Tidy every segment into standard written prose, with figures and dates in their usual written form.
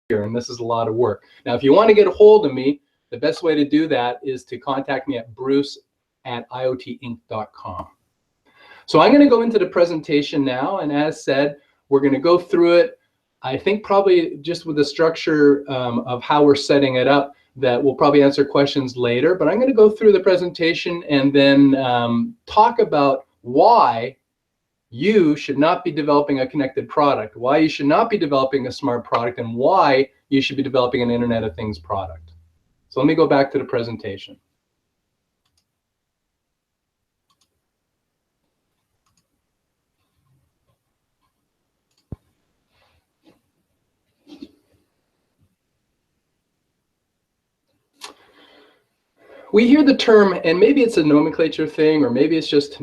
and this is a lot of work. Now, if you want to get a hold of me, the best way to do that is to contact me at bruce@Iot-Inc.com. So I'm going to go into the presentation now, and as said, we're going to go through it. I think probably just with the structure of how we're setting it up, that we'll probably answer questions later, but I'm going to go through the presentation and then talk about why you should not be developing a connected product, why you should not be developing a smart product, and why you should be developing an Internet of Things product. So let me go back to the presentation. We hear the term, and maybe it's a nomenclature thing, or maybe it's just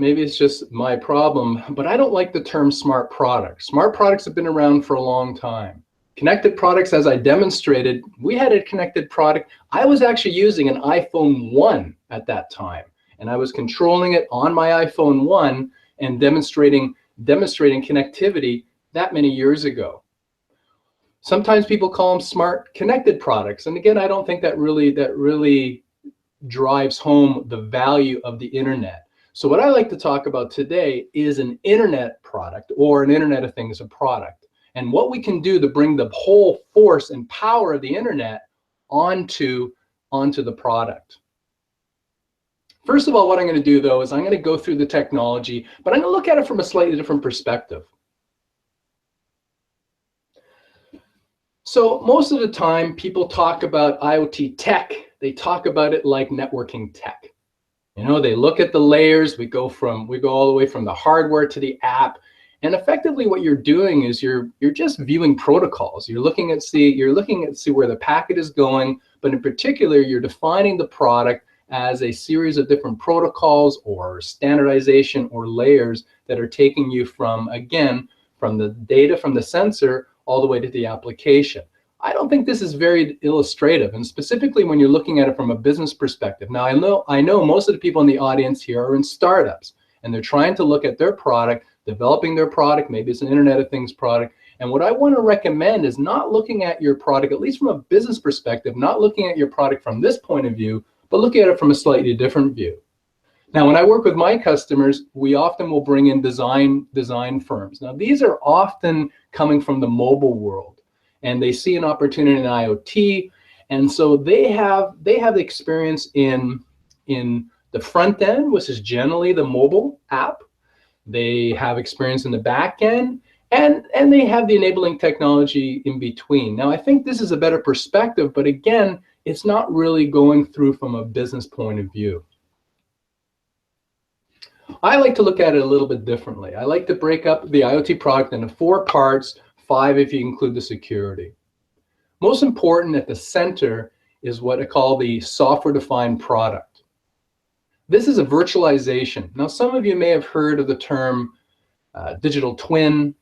my problem, but I don't like the term smart product. Smart products have been around for a long time. Connected products, as I demonstrated, we had a connected product. I was actually using an iPhone 1 at that time, and I was controlling it on my iPhone 1 and demonstrating connectivity that many years ago. Sometimes people call them smart connected products, and again, I don't think that really drives home the value of the internet. So what I like to talk about today is an internet product, or an Internet of Things, a product, and what we can do to bring the whole force and power of the internet onto the product. First of all, what I'm going to do though is I'm going to go through the technology, but I'm going to look at it from a slightly different perspective. So most of the time people talk about IoT tech, they talk about it like networking tech. You know, they look at the layers, we go all the way from the hardware to the app, and effectively what you're doing is you're just viewing protocols. You're looking at see where the packet is going, but in particular you're defining the product as a series of different protocols or standardization or layers that are taking you from the data from the sensor all the way to the application. I don't think this is very illustrative, and specifically when you're looking at it from a business perspective. Now, I know most of the people in the audience here are in startups, and they're trying to look at their product, developing their product, maybe it's an Internet of Things product, and what I want to recommend is not looking at your product, at least from a business perspective, not looking at your product from this point of view, but looking at it from a slightly different view. Now, when I work with my customers, we often will bring in design firms. Now, these are often coming from the mobile world, and they see an opportunity in IoT, and so they have the experience in the front end, which is generally the mobile app. They have experience in the back end, and they have the enabling technology in between. Now, I think this is a better perspective, but again, it's not really going through from a business point of view. I like to look at it a little bit differently. I like to break up the IoT product into 4 parts, 5 if you include the security. Most important at the center is what I call the software-defined product. This is a virtualization. Now, some of you may have heard of the term digital twin,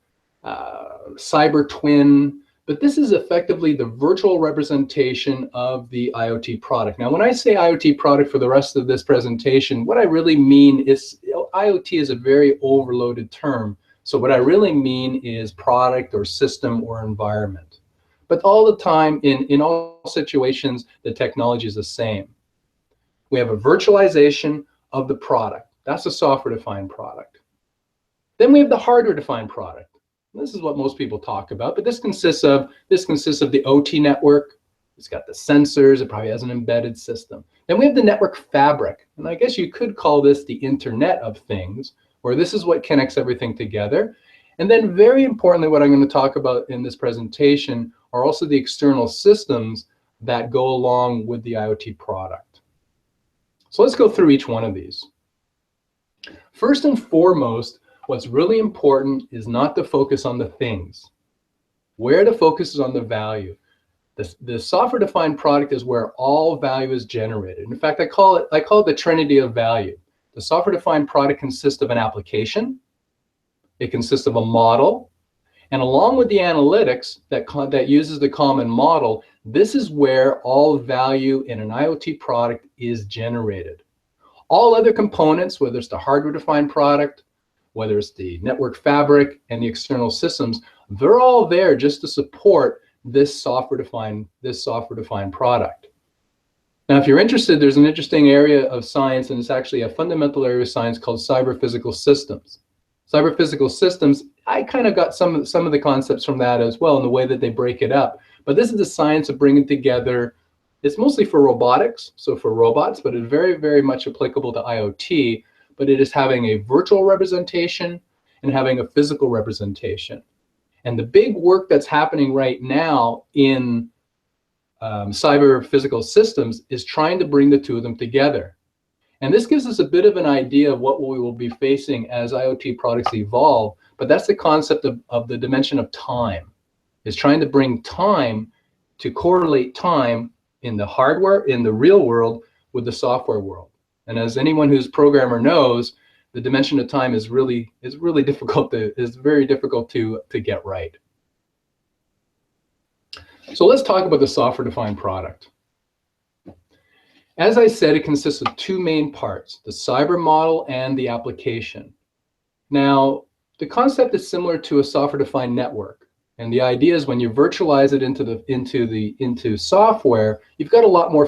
cyber twin, but this is effectively the virtual representation of the IoT product. Now, when I say IoT product for the rest of this presentation, what I really mean is, IoT is a very overloaded term. So what I really mean is product or system or environment. But all the time, in all situations, the technology is the same. We have a virtualization of the product. That's a software-defined product. Then we have the hardware-defined product. This is what most people talk about, but this consists of the OT network. It's got the sensors. It probably has an embedded system. Then we have the network fabric, and I guess you could call this the Internet of Things, where this is what connects everything together. And then very importantly, what I'm going to talk about in this presentation are also the external systems that go along with the IoT product. So let's go through each one of these. First and foremost, what's really important is not to focus on the things. Where to focus is on the value. The software-defined product is where all value is generated. In fact, I call it the trinity of value. The software-defined product consists of an application, it consists of a model, and along with the analytics that uses the common model, this is where all value in an IoT product is generated. All other components, whether it's the hardware-defined product, whether it's the network fabric and the external systems, they're all there just to support this software-defined product. Now, if you're interested, there's an interesting area of science, and it's actually a fundamental area of science called cyber-physical systems. Cyber-physical systems, I kind of got some of the concepts from that as well, in the way that they break it up. But this is the science of bringing together. It's mostly for robotics, so for robots, but it's very, very much applicable to IoT. But it is having a virtual representation and having a physical representation. And the big work that's happening right now in cyber physical systems is trying to bring the two of them together. And this gives us a bit of an idea of what we will be facing as IoT products evolve, but that's the concept of the dimension of time, is trying to bring time to correlate time in the hardware, in the real world, with the software world. And as anyone who's a programmer knows, the dimension of time is very difficult to get right. So let's talk about the software-defined product. As I said, it consists of two main parts, the cyber model and the application. Now, the concept is similar to a software-defined network. And the idea is when you virtualize it into software, you've got a lot more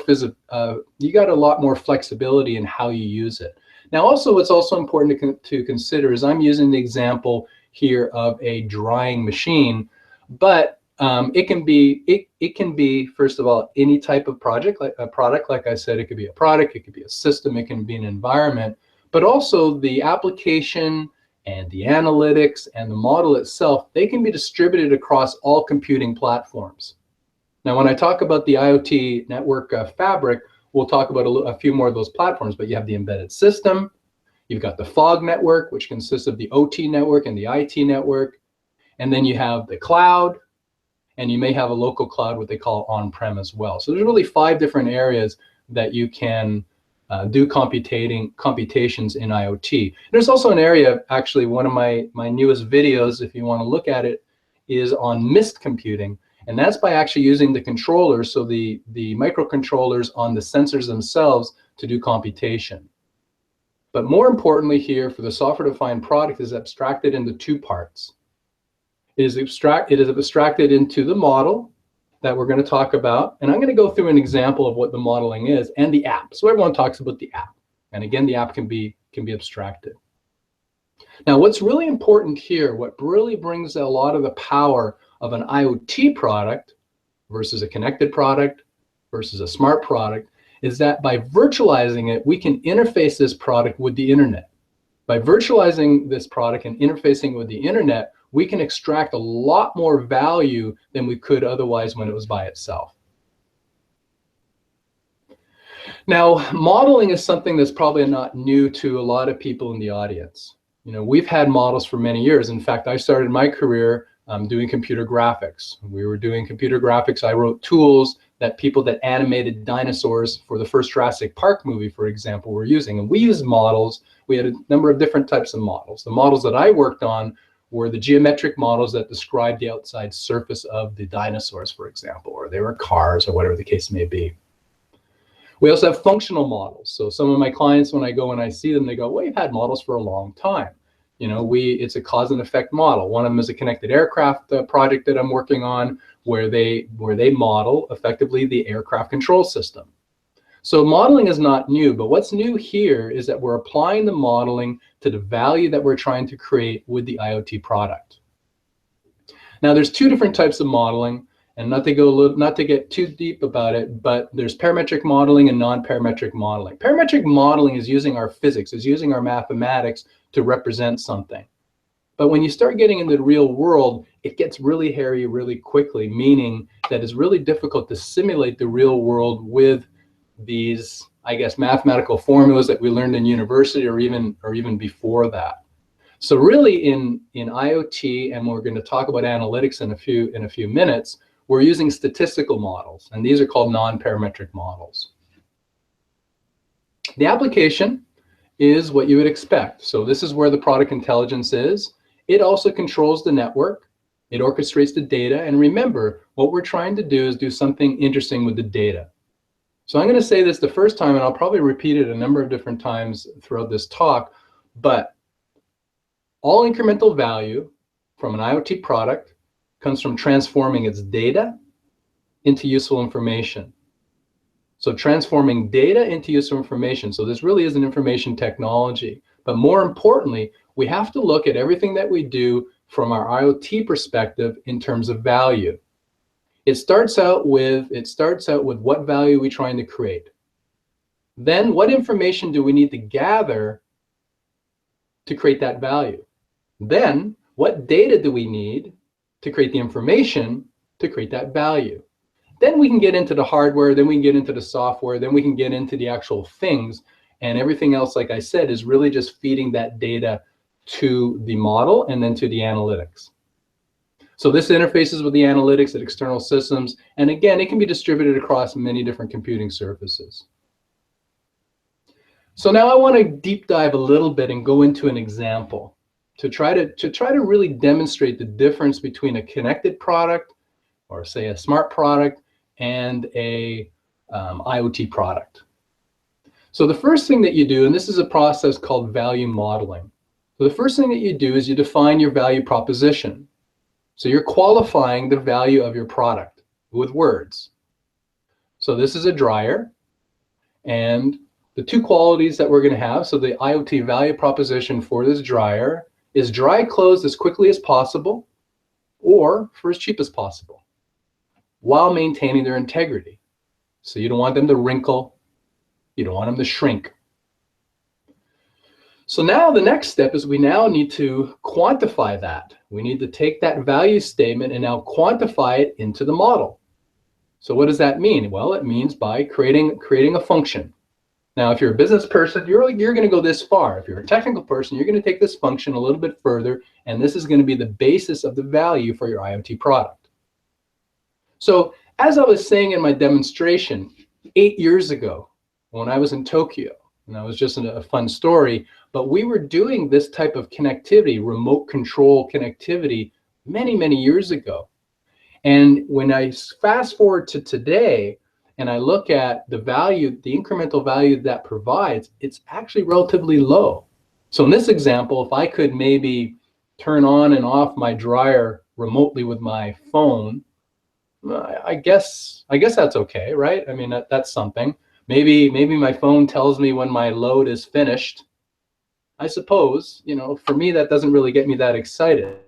flexibility in how you use it. Now, also, what's also important to consider is I'm using the example here of a drying machine, but it can be first of all any type of product. Like I said, it could be a product, it could be a system, it can be an environment, but also the application and the analytics and the model itself, they can be distributed across all computing platforms. Now, when I talk about the IoT network fabric, we'll talk about a few more of those platforms, but you have the embedded system, you've got the fog network, which consists of the OT network and the IT network, and then you have the cloud, and you may have a local cloud, what they call on-prem as well. So there's really 5 different areas that you can do computations in IoT. There's also an area, actually, one of my newest videos, if you want to look at it, is on mist computing. And that's by actually using the controllers, so the microcontrollers on the sensors themselves to do computation. But more importantly here, for the software-defined product, is abstracted into 2 parts. It is abstracted into the model that we're going to talk about. And I'm going to go through an example of what the modeling is, and the app. So everyone talks about the app. And again, the app can be abstracted. Now, what's really important here, what really brings a lot of the power of an IoT product versus a connected product versus a smart product, is that by virtualizing it, we can interface this product with the internet. By virtualizing this product and interfacing with the internet, we can extract a lot more value than we could otherwise when it was by itself. Now, modeling is something that's probably not new to a lot of people in the audience. You know, we've had models for many years. In fact, I started my career doing computer graphics. We were doing computer graphics. I wrote tools that people that animated dinosaurs for the first Jurassic Park movie, for example, were using. And we used models. We had a number of different types of models. The models that I worked on were the geometric models that describe the outside surface of the dinosaurs, for example, or they were cars or whatever the case may be. We also have functional models. So some of my clients, when I go and I see them, they go, well, you've had models for a long time. You know, it's a cause and effect model. One of them is a connected aircraft project that I'm working on, where they model effectively the aircraft control system. So modeling is not new, but what's new here is that we're applying the modeling to the value that we're trying to create with the IoT product. Now, there's 2 different types of modeling, and not to get too deep about it, but there's parametric modeling and non-parametric modeling. Parametric modeling is using our physics, is using our mathematics to represent something. But when you start getting into the real world, it gets really hairy really quickly, meaning that it's really difficult to simulate the real world with these, I guess, mathematical formulas that we learned in university or even before that. So really in IoT, and we're going to talk about analytics in a few minutes, we're using statistical models, and these are called non-parametric models. The application is what you would expect. So this is where the product intelligence is. It also controls the network. It orchestrates the data. And remember, what we're trying to do is do something interesting with the data. So I'm going to say this the first time, and I'll probably repeat it a number of different times throughout this talk, but all incremental value from an IoT product comes from transforming its data into useful information. So transforming data into useful information. So this really is an information technology. But more importantly, we have to look at everything that we do from our IoT perspective in terms of value. It starts out with what value are we trying to create. Then what information do we need to gather to create that value? Then what data do we need to create the information to create that value? Then we can get into the hardware, then we can get into the software, then we can get into the actual things, and everything else, like I said, is really just feeding that data to the model and then to the analytics. So this interfaces with the analytics at external systems, and again, it can be distributed across many different computing surfaces. So now I want to deep dive a little bit and go into an example to try to really demonstrate the difference between a connected product, or say a smart product, and a IoT product. So the first thing that you do, and this is a process called value modeling. So the first thing that you do is you define your value proposition. So you're qualifying the value of your product with words. So this is a dryer, and the two qualities that we're going to have, so the IoT value proposition for this dryer is dry clothes as quickly as possible or for as cheap as possible, while maintaining their integrity. So you don't want them to wrinkle, you don't want them to shrink. So now the next step is we now need to quantify that. We need to take that value statement and now quantify it into the model. So what does that mean? Well, it means by creating a function. Now, if you're a business person, you're going to go this far. If you're a technical person, you're going to take this function a little bit further, and this is going to be the basis of the value for your IoT product. So as I was saying in my demonstration 8 years ago, when I was in Tokyo, and that was just a fun story, but we were doing this type of connectivity, remote control connectivity, many, many years ago. And when I fast forward to today, and I look at the value, the incremental value that provides, it's actually relatively low. So in this example, if I could maybe turn on and off my dryer remotely with my phone, I guess that's okay, right? I mean, that's something. Maybe my phone tells me when my load is finished. I suppose, for me, that doesn't really get me that excited.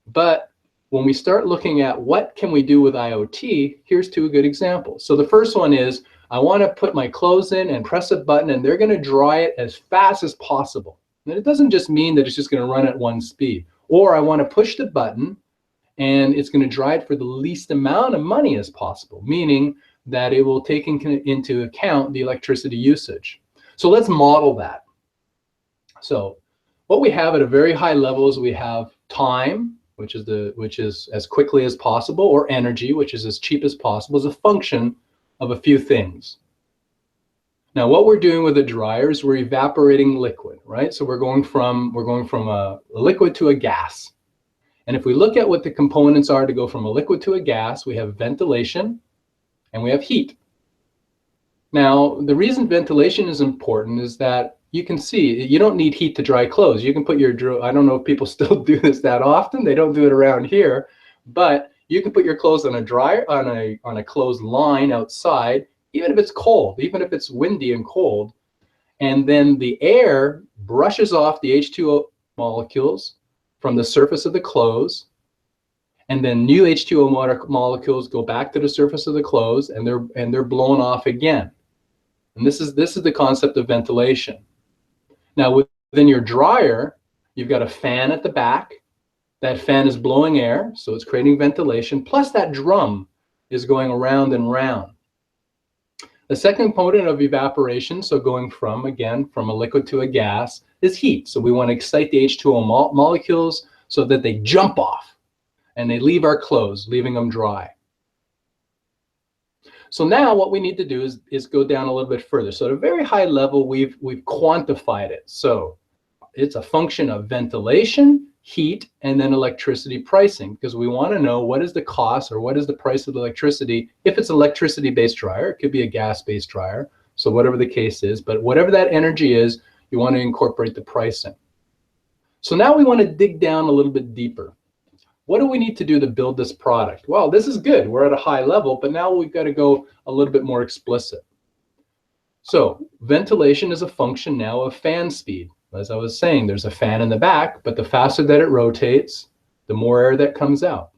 But when we start looking at what can we do with IoT, here's two good examples. So the first one is I want to put my clothes in and press a button, and they're going to dry it as fast as possible. And it doesn't just mean that it's just going to run at one speed. Or I want to push the button and it's going to dry it for the least amount of money as possible, meaning that it will take into account the electricity usage. So let's model that. So what we have at a very high level is we have time, which is as quickly as possible, or energy, which is as cheap as possible, as a function of a few things. Now, what we're doing with a dryer is we're evaporating liquid, right? So we're going from a liquid to a gas. And if we look at what the components are to go from a liquid to a gas, we have ventilation and we have heat. Now, the reason ventilation is important is that you can see you don't need heat to dry clothes. You can put your I don't know if people still do this that often. They don't do it around here, but you can put your clothes on a dryer, on a closed line outside, even if it's cold, even if it's windy and cold, and then the air brushes off the H2O molecules from the surface of the clothes, and then new H2O molecules go back to the surface of the clothes, and they're blown off again. And this is the concept of ventilation. Now, within your dryer, you've got a fan at the back. That fan is blowing air, so it's creating ventilation, plus that drum is going around and round. The second component of evaporation, so going from a liquid to a gas, is heat. So we want to excite the H2O molecules so that they jump off and they leave our clothes, leaving them dry. So now what we need to do is go down a little bit further. So at a very high level, we've quantified it. So it's a function of ventilation, heat, and then electricity pricing, because we want to know what is the cost or what is the price of the electricity. If it's an electricity-based dryer, it could be a gas-based dryer. So whatever the case is, but whatever that energy is, you want to incorporate the pricing. So now we want to dig down a little bit deeper. What do we need to do to build this product? Well, this is good. We're at a high level, but now we've got to go a little bit more explicit. So ventilation is a function now of fan speed. As I was saying, there's a fan in the back, but the faster that it rotates, the more air that comes out.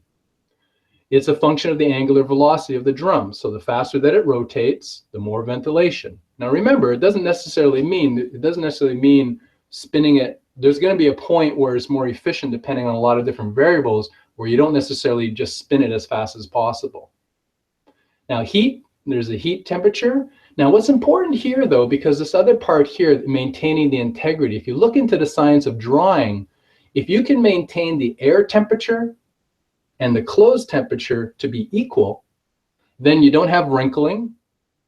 It's a function of the angular velocity of the drum. So the faster that it rotates, the more ventilation. Now remember, it doesn't necessarily mean spinning it. There's going to be a point where it's more efficient depending on a lot of different variables where you don't necessarily just spin it as fast as possible. Now heat, there's a heat temperature. Now what's important here though, because this other part here, maintaining the integrity, if you look into the science of drying, if you can maintain the air temperature and the clothes temperature to be equal, then you don't have wrinkling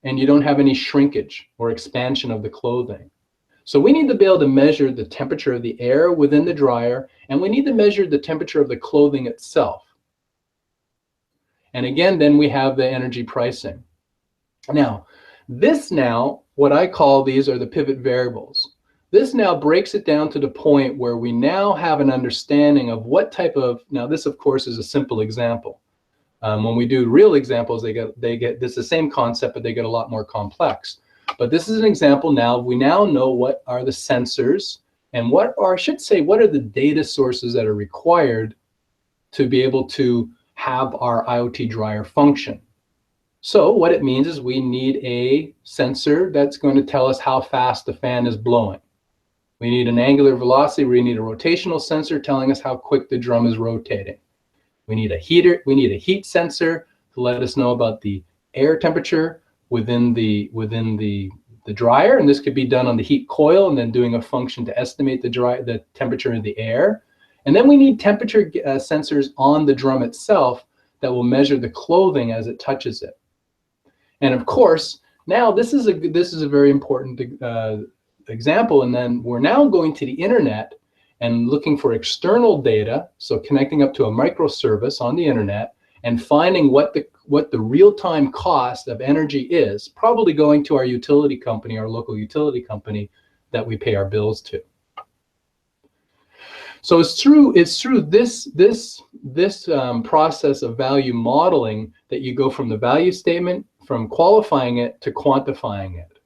and you don't have any shrinkage or expansion of the clothing. So we need to be able to measure the temperature of the air within the dryer, and we need to measure the temperature of the clothing itself. And again, then we have the energy pricing. Now, what I call these are the pivot variables. This now breaks it down to the point where we now have an understanding of what type of, now this of course is a simple example. When we do real examples, they get this is the same concept, but they get a lot more complex. But this is an example now. We now know what are the sensors and what are the data sources that are required to be able to have our IoT dryer function. So what it means is we need a sensor that's going to tell us how fast the fan is blowing. We need an angular velocity. We need a rotational sensor telling us how quick the drum is rotating. We need a heater. We need a heat sensor to let us know about the air temperature within the dryer, and this could be done on the heat coil and then doing a function to estimate the temperature of the air. And then we need temperature sensors on the drum itself that will measure the clothing as it touches it. And of course, now this is a very important example. And then we're now going to the internet and looking for external data, so connecting up to a microservice on the internet and finding what the real-time cost of energy is, probably going to our utility company, our local utility company that we pay our bills to. So it's through this process of value modeling that you go from the value statement, from qualifying it to quantifying it.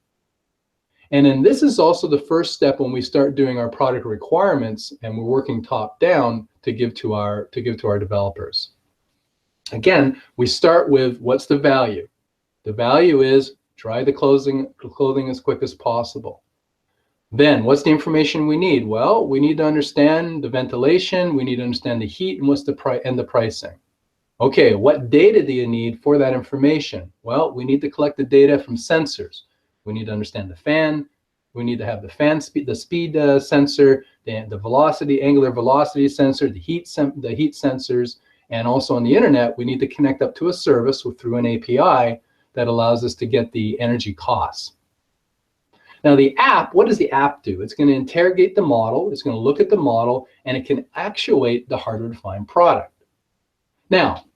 And then this is also the first step when we start doing our product requirements and we're working top down to give to our developers. Again, we start with what's the value? The value is dry the clothing as quick as possible. Then what's the information we need? Well, we need to understand the ventilation, we need to understand the heat, and what's the pricing. Okay, what data do you need for that information? Well, we need to collect the data from sensors. We need to understand the fan. We need to have the fan speed, the speed sensor, the velocity, angular velocity sensor, the heat sensors, and also on the internet, we need to connect up to a service through an API that allows us to get the energy costs. Now the app, what does the app do? It's going to interrogate the model, it's going to look at the model, and it can actuate the hardware-defined product. Now,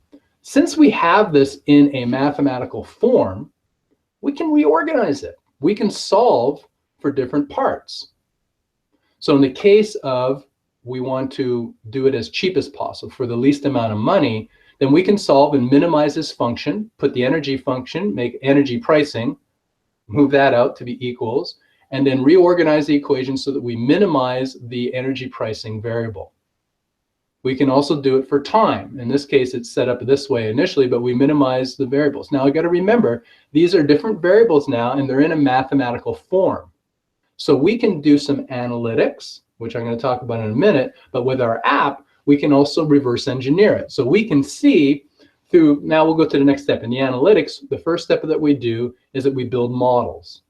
since we have this in a mathematical form, we can reorganize it. We can solve for different parts. So in the case of we want to do it as cheap as possible for the least amount of money, then we can solve and minimize this function, put the energy function, make energy pricing, move that out to be equals, and then reorganize the equation so that we minimize the energy pricing variable. We can also do it for time. In this case, it's set up this way initially, but we minimize the variables. Now, I got to remember, these are different variables now, and they're in a mathematical form. So we can do some analytics, which I'm going to talk about in a minute, but with our app, we can also reverse engineer it. So we can see through, now we'll go to the next step. In the analytics, the first step that we do is that we build models.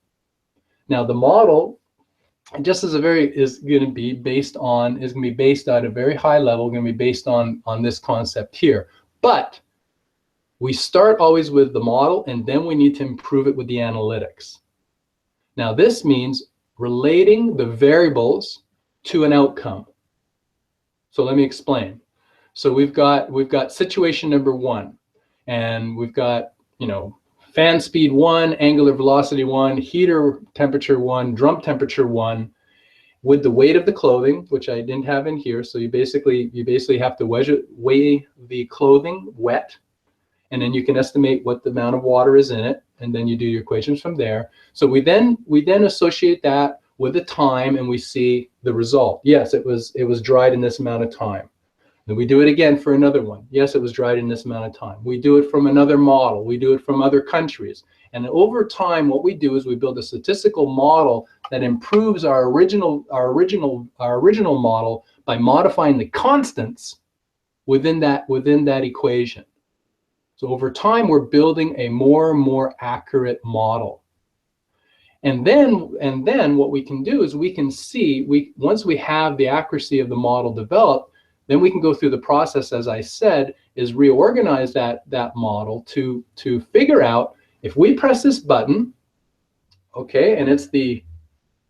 Now the model, just as is going to be based at a very high level, going to be based on this concept here. But we start always with the model, and then we need to improve it with the analytics. Now this means relating the variables to an outcome. So let me explain. So we've got situation number one, and we've got, fan speed 1, angular velocity 1, heater temperature 1, drum temperature 1. with the weight of the clothing, which I didn't have in here. So you basically have to weigh the clothing wet, and then you can estimate what the amount of water is in it, and then you do your equations from there. So we then associate that with the time, and we see the result. Yes, it was dried in this amount of time. Then we do it again for another one. Yes, it was dried in this amount of time. We do it from another model. We do it from other countries. And over time, what we do is we build a statistical model that improves our original model by modifying the constants within that equation. So over time, we're building a more and more accurate model. And then what we can do is we can see, once we have the accuracy of the model developed, then we can go through the process, as I said, is reorganize that model to figure out if we press this button, okay, and it's the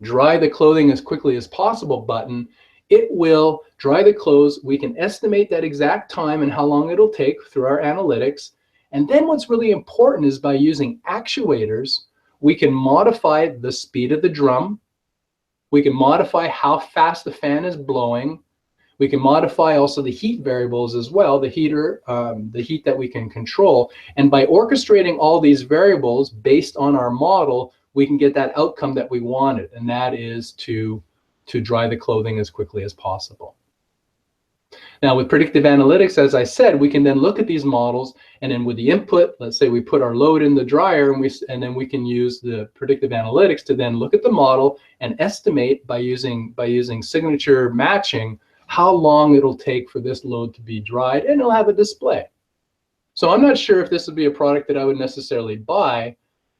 dry the clothing as quickly as possible button, it will dry the clothes. We can estimate that exact time and how long it'll take through our analytics. And then what's really important is by using actuators, we can modify the speed of the drum. We can modify how fast the fan is blowing. We can modify also the heat variables as well, the heater, the heat that we can control. And by orchestrating all these variables based on our model, we can get that outcome that we wanted, and that is to dry the clothing as quickly as possible. Now with predictive analytics, as I said, we can then look at these models, and then with the input, let's say we put our load in the dryer, and then we can use the predictive analytics to then look at the model and estimate by using signature matching how long it'll take for this load to be dried, and it'll have a display. So I'm not sure if this would be a product that I would necessarily buy,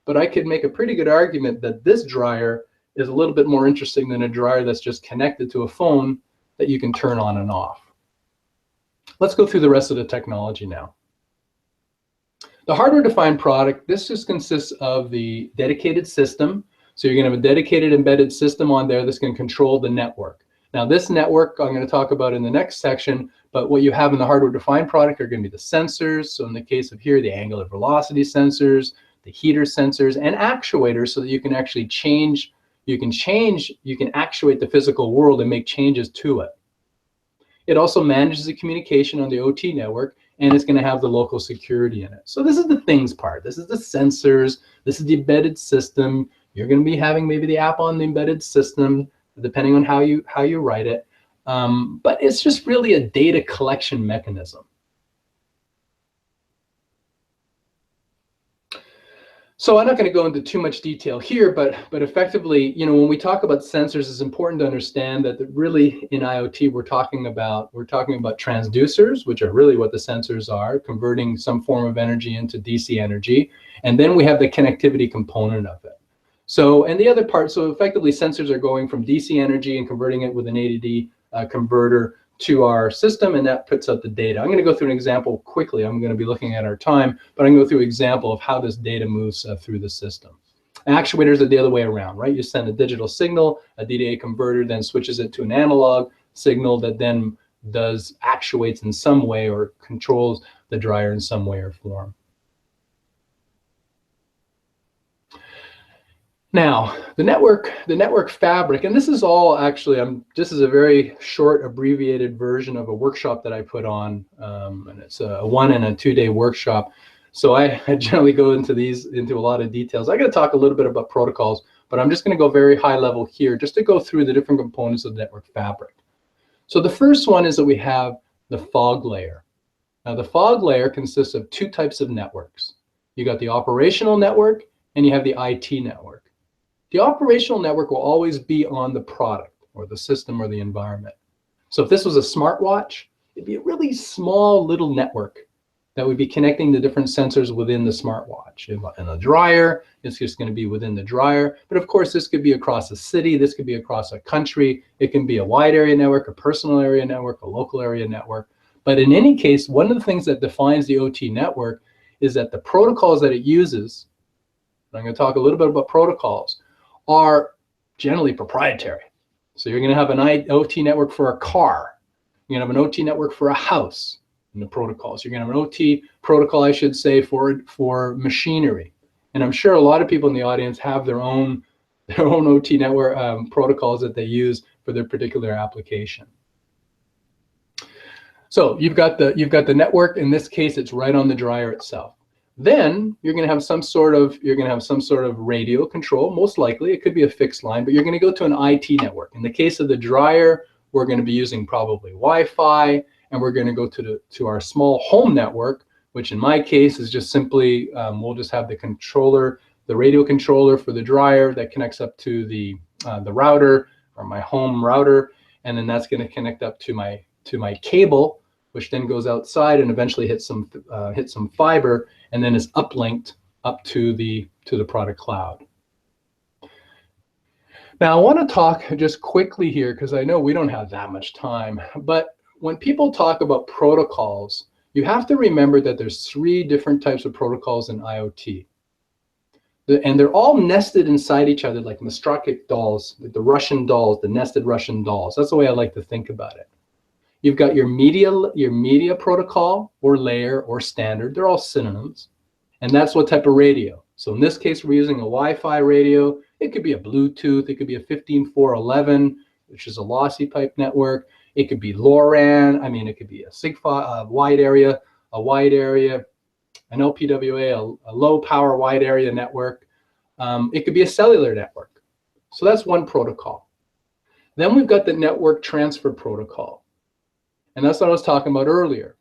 but I could make a pretty good argument that this dryer is a little bit more interesting than a dryer that's just connected to a phone that you can turn on and off. Let's go through the rest of the technology now. The hardware-defined product, this just consists of the dedicated system. So you're going to have a dedicated embedded system on there that's going to control the network. Now this network I'm going to talk about in the next section, but what you have in the hardware-defined product are going to be the sensors. So in the case of here, the angular velocity sensors, the heater sensors, and actuators, so that you can actually change, you can actuate the physical world and make changes to it. It also manages the communication on the OT network, and it's going to have the local security in it. So this is the things part. This is the sensors. This is the embedded system. You're going to be having maybe the app on the embedded system, depending on how you write it. But it's just really a data collection mechanism. So I'm not going to go into too much detail here, but effectively, you know, when we talk about sensors, it's important to understand that really in IoT we're talking about transducers, which are really what the sensors are, converting some form of energy into DC energy, and then we have the connectivity component of it. So, and the other part, so effectively sensors are going from DC energy and converting it with an ADD converter to our system, and that puts out the data. I'm going to go through an example quickly. I'm going to be looking at our time, but I'm going to go through an example of how this data moves through the system. Actuators are the other way around, right? You send a digital signal, a DDA converter then switches it to an analog signal that then actuates in some way or controls the dryer in some way or form. Now, the network fabric, and this is all actually, this is a very short abbreviated version of a workshop that I put on, and it's a 1 and a 2 day workshop. So I generally go into a lot of details. I got to talk a little bit about protocols, but I'm just going to go very high level here just to go through the different components of the network fabric. So the first one is that we have the fog layer. Now the fog layer consists of two types of networks. You got the operational network and you have the IT network. The operational network will always be on the product or the system or the environment. So if this was a smartwatch, it'd be a really small little network that would be connecting the different sensors within the smartwatch. In a dryer, it's just going to be within the dryer. But of course, this could be across a city, this could be across a country, it can be a wide area network, a personal area network, a local area network. But in any case, one of the things that defines the OT network is that the protocols that it uses, and I'm going to talk a little bit about protocols, are generally proprietary. So you're going to have an OT network for a car. You're going to have an OT network for a house in the protocols. You're going to have an OT protocol, I should say, for machinery. And I'm sure a lot of people in the audience have their own OT network protocols that they use for their particular application. So you've got the network. In this case, it's right on the dryer itself. Then you're going to have some sort of radio control. Most likely, it could be a fixed line, but you're going to go to an IT network. In the case of the dryer, we're going to be using probably Wi-Fi, and we're going to go to our small home network, which in my case is just simply we'll just have the controller, the radio controller for the dryer that connects up to the router, or my home router, and then that's going to connect up to my cable, which then goes outside and eventually hits some fiber, and then is uplinked up to the product cloud. Now I want to talk just quickly here, because I know we don't have that much time, but when people talk about protocols, you have to remember that there's 3 different types of protocols in IoT. And they're all nested inside each other like Mastraki dolls, like the Russian dolls, the nested Russian dolls. That's the way I like to think about it. You've got your media protocol or layer or standard. They're all synonyms. And that's what type of radio. So in this case, we're using a Wi-Fi radio. It could be a Bluetooth. It could be a 15.411, which is a lossy pipe network. It could be LoRaN. I mean, it could be a SIGFOX, a wide area, an LPWA, a low power wide area network. It could be a cellular network. So that's one protocol. Then we've got the network transfer protocol. And that's what I was talking about earlier.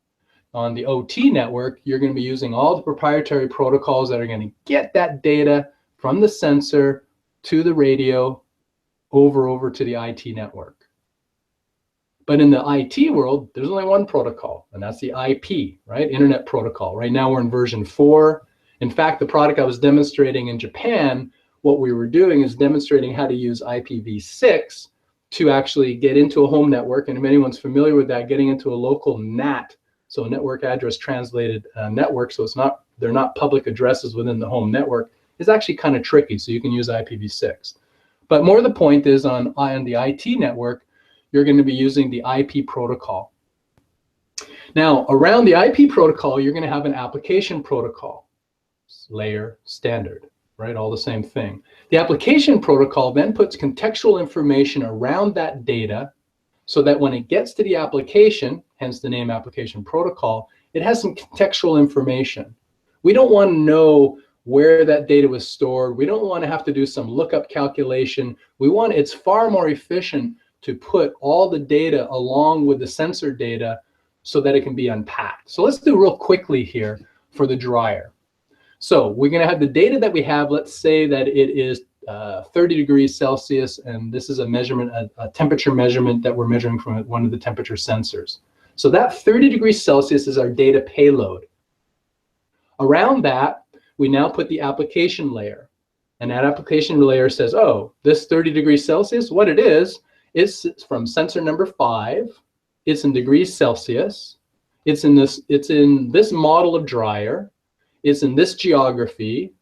On the OT network, you're going to be using all the proprietary protocols that are going to get that data from the sensor to the radio over to the IT network. But in the IT world, there's only one protocol, and that's the IP, right? Internet Protocol. Right now we're in version 4. In fact, the product I was demonstrating in Japan, what we were doing is demonstrating how to use IPv6 to actually get into a home network. And if anyone's familiar with that, getting into a local NAT, so a network address translated network, so they're not public addresses within the home network, is actually kind of tricky. So you can use IPv6. But more the point is on the IT network, you're going to be using the IP protocol. Now, around the IP protocol, you're going to have an application protocol, layer, standard, right? All the same thing. The application protocol then puts contextual information around that data so that when it gets to the application, hence the name application protocol, it has some contextual information. We don't want to know where that data was stored. We don't want to have to do some lookup calculation. It's far more efficient to put all the data along with the sensor data so that it can be unpacked. So let's do real quickly here for the dryer. So we're going to have the data that we have. Let's say that it is 30 degrees Celsius, and this is a measurement, a temperature measurement that we're measuring from one of the temperature sensors. So that 30 degrees Celsius is our data payload. Around that, we now put the application layer. And that application layer says, oh, this 30 degrees Celsius, what it is, it's from sensor number 5. It's in degrees Celsius. It's in this model of dryer. It's in this geography,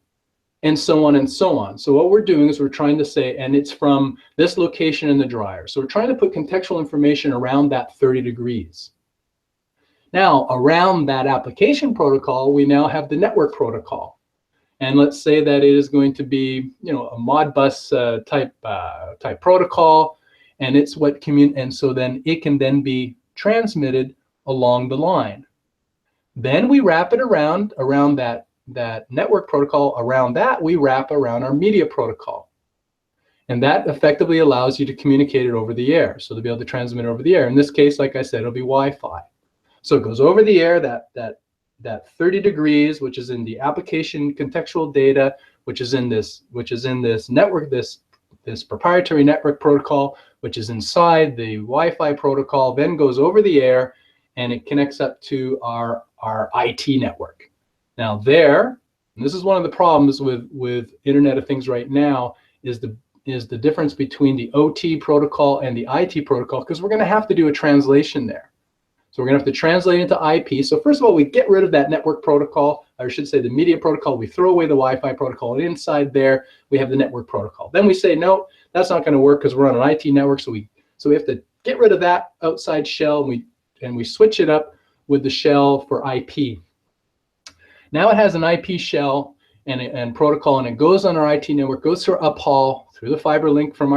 and so on and so on. So what we're doing is we're trying to say, and it's from this location in the dryer. So we're trying to put contextual information around that 30 degrees. Now, around that application protocol, we now have the network protocol. And let's say that it is going to be, a Modbus type protocol, and it's and so then it can then be transmitted along the line. Then we wrap it around that network protocol. Around that, we wrap around our media protocol. And that effectively allows you to communicate it over the air. So to be able to transmit over the air. In this case, like I said, it'll be Wi-Fi. So it goes over the air, that 30 degrees, which is in the application contextual data, which is in this network, this proprietary network protocol, which is inside the Wi-Fi protocol, then goes over the air, and it connects up to our IT network. Now and this is one of the problems with Internet of Things right now, is the difference between the OT protocol and the IT protocol, because we're going to have to do a translation there. So we're going to have to translate into IP. So first of all, we get rid of that network protocol, or I should say the media protocol. We throw away the Wi-Fi protocol, and inside there we have the network protocol. Then we say, no, that's not going to work because we're on an IT network. So we have to get rid of that outside shell, and we switch it up with the shell for IP. Now it has an IP shell and protocol, and it goes on our IT network, goes through uphall through the fiber link from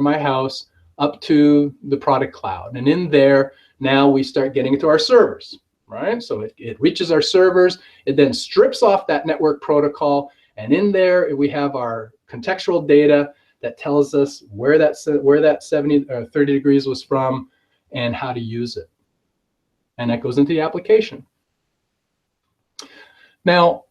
my house, up to the product cloud. And in there, now we start getting into our servers, right? So it reaches our servers, it then strips off that network protocol, and in there we have our contextual data that tells us where that 70 or 30 degrees was from and how to use it. And that goes into the application. Now,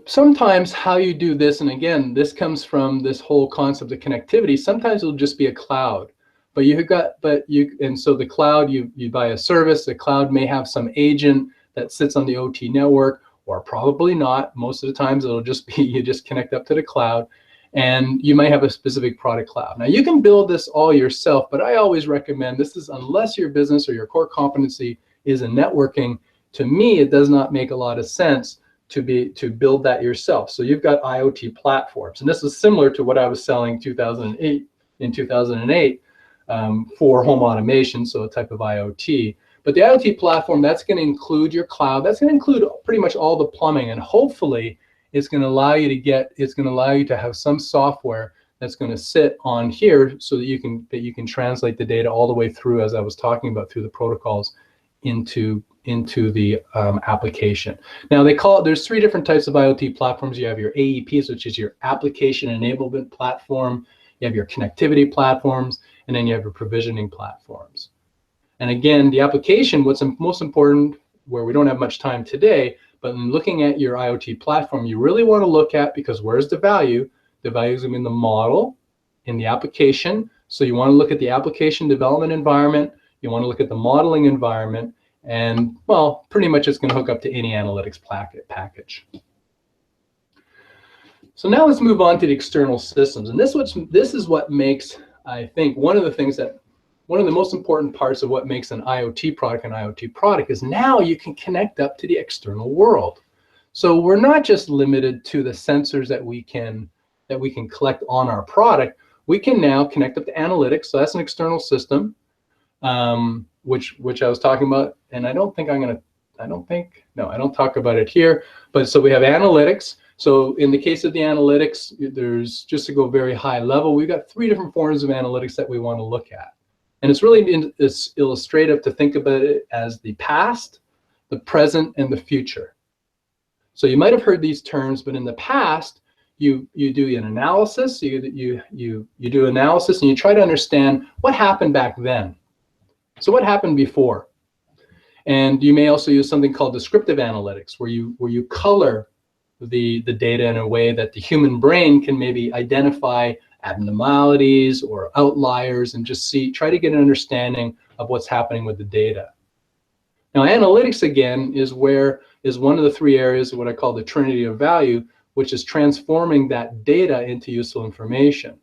sometimes how you do this, and again, this comes from this whole concept of connectivity. Sometimes it'll just be a cloud, and so the cloud, you buy a service. The cloud may have some agent that sits on the OT network, or probably not. Most of the times it'll just be you just connect up to the cloud, and you might have a specific product cloud. Now you can build this all yourself, but I always recommend this is unless your business or your core competency is in networking. To me, it does not make a lot of sense to build that yourself. So you've got IoT platforms, and this is similar to what I was selling in 2008 for home automation, so a type of IoT. But the IoT platform, that's going to include your cloud. That's going to include pretty much all the plumbing, and hopefully it's going to allow you to have some software that's going to sit on here so that you can translate the data all the way through, as I was talking about, through the protocols into the application. Now there's three different types of IoT platforms. You have your AEPs, which is your application enablement platform. You have your connectivity platforms, and then you have your provisioning platforms. And again, the application, what's most important, where we don't have much time today, but in looking at your IoT platform, you really want to look at, because where's the value? The value is in the model, in the application. So you want to look at the application development environment. You want to look at the modeling environment, and well, pretty much it's going to hook up to any analytics package. So now let's move on to the external systems, and this is what makes, I think, one of the most important parts of what makes an IoT product is now you can connect up to the external world. So we're not just limited to the sensors that we can collect on our product. We can now connect up to analytics. So that's an external system. Which I was talking about, and I don't talk about it here, but so we have analytics. So in the case of the analytics, there's, just to go very high level, we've got three different forms of analytics that we want to look at. And it's really it's illustrative to think about it as the past, the present, and the future. So you might have heard these terms, but in the past, you do an analysis, you do analysis, and you try to understand what happened back then. So what happened before? And you may also use something called descriptive analytics, where you color the data in a way that the human brain can maybe identify abnormalities or outliers and just try to get an understanding of what's happening with the data. Now, analytics, again, is one of the three areas of what I call the trinity of value, which is transforming that data into useful information.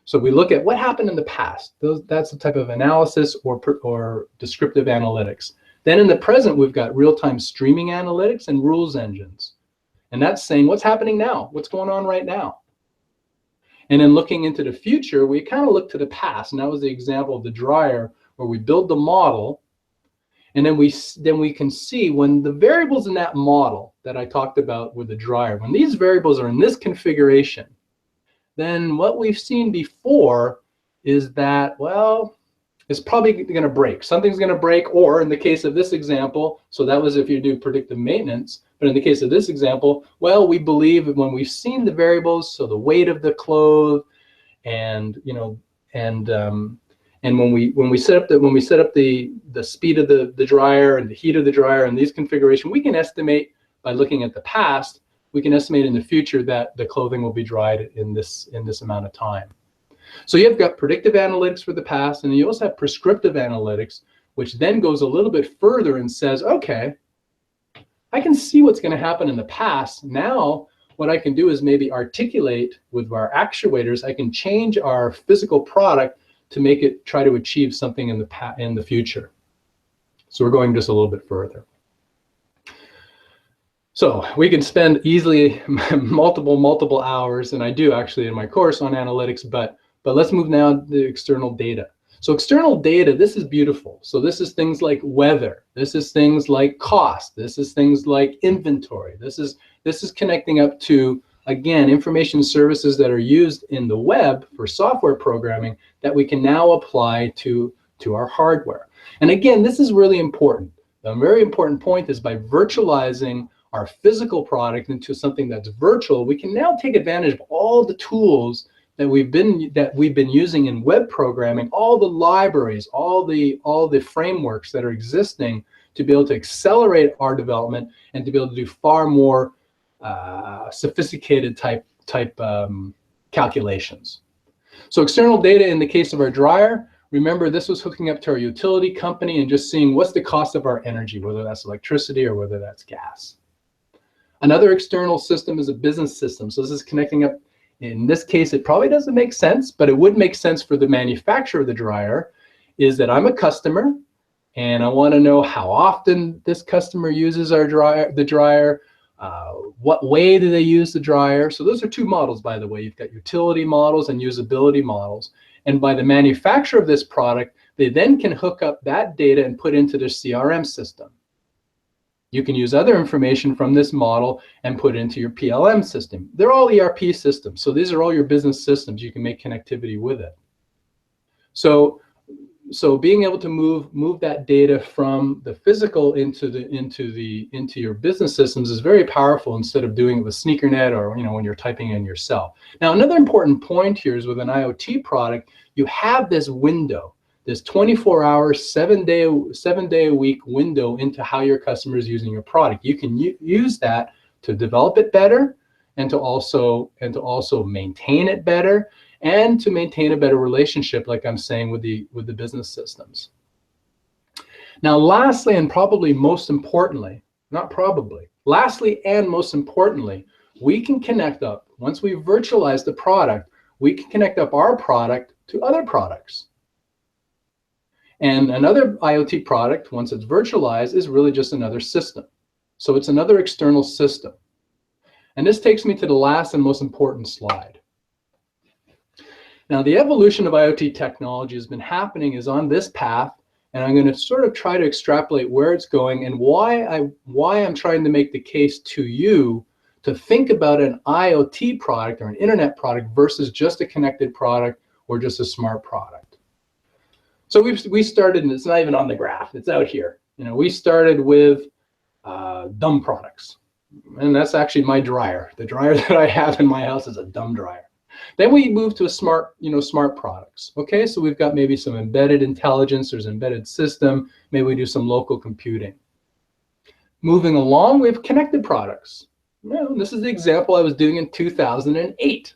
So we look at what happened in the past. That's the type of analysis or descriptive analytics. Then in the present, we've got real-time streaming analytics and rules engines. And that's saying what's happening now, what's going on right now. And then looking into the future, we kind of look to the past. And that was the example of the dryer, where we build the model, and then we can see when the variables in that model that I talked about with the dryer, when these variables are in this configuration, then what we've seen before is that, well, it's probably going to break. Something's going to break, or in the case of this example, so that was if you do predictive maintenance, but in the case of this example, well, we believe that when we've seen the variables, so the weight of the clothes, and and when we set up the speed of the dryer and the heat of the dryer and these configuration, we can estimate by looking at the past. We can estimate in the future that the clothing will be dried in this amount of time. So you've got predictive analytics for the past, and you also have prescriptive analytics, which then goes a little bit further and says, okay, I can see what's going to happen in the past. Now, what I can do is maybe articulate with our actuators. I can change our physical product to make it try to achieve something in the future. So we're going just a little bit further. So we can spend easily multiple hours, and I do actually in my course on analytics, but let's move now to the external data. So external data, this is beautiful. So this is things like weather. This is things like cost. This is things like inventory. This is connecting up to again, information services that are used in the web for software programming that we can now apply to our hardware. And again, this is really important. A very important point is by virtualizing our physical product into something that's virtual, we can now take advantage of all the tools that we've been using in web programming, all the libraries, all the frameworks that are existing to be able to accelerate our development and to be able to do far more sophisticated type calculations. So external data in the case of our dryer, remember this was hooking up to our utility company and just seeing what's the cost of our energy, whether that's electricity or whether that's gas. Another external system is a business system. So this is connecting up. In this case, it probably doesn't make sense, but it would make sense for the manufacturer of the dryer, is that I'm a customer and I want to know how often this customer uses the dryer, what way do they use the dryer. So those are two models, by the way. You've got utility models and usability models. And by the manufacturer of this product, they then can hook up that data and put into their CRM system. You can use other information from this model and put into your PLM system. They're all ERP systems. So these are all your business systems. You can make connectivity with it. So being able to move that data from the physical into your business systems is very powerful instead of doing it with SneakerNet or when you're typing in yourself. Now another important point here is with an IoT product, you have this window, this 24-hour, 7-day a week window into how your customer is using your product. You can use that to develop it better and to also maintain it better, and to maintain a better relationship, like I'm saying, with the business systems. Now, lastly, and probably most importantly, lastly and most importantly, we can connect up, once we virtualize the product, we can connect up our product to other products. And another IoT product, once it's virtualized, is really just another system. So it's another external system. And this takes me to the last and most important slide. Now, the evolution of IoT technology has been happening is on this path, and I'm going to sort of try to extrapolate where it's going and why I'm trying to make the case to you to think about an IoT product or an internet product versus just a connected product or just a smart product. So we started, and it's not even on the graph, it's out here. We started with dumb products, and that's actually my dryer. The dryer that I have in my house is a dumb dryer. Then we move to a smart products. Okay, so we've got maybe some embedded intelligence, there's embedded system, maybe we do some local computing. Moving along, we have connected products. This is the example I was doing in 2008.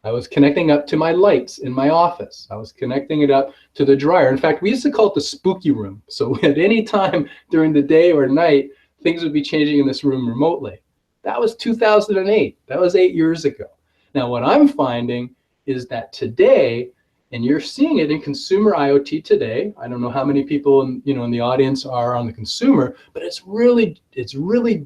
I was connecting up to my lights in my office. I was connecting it up to the dryer. In fact, we used to call it the spooky room. So at any time during the day or night, things would be changing in this room remotely. That was 2008. That was 8 years ago. Now, what I'm finding is that today, and you're seeing it in consumer IoT today, I don't know how many people in the audience are on the consumer, but it's really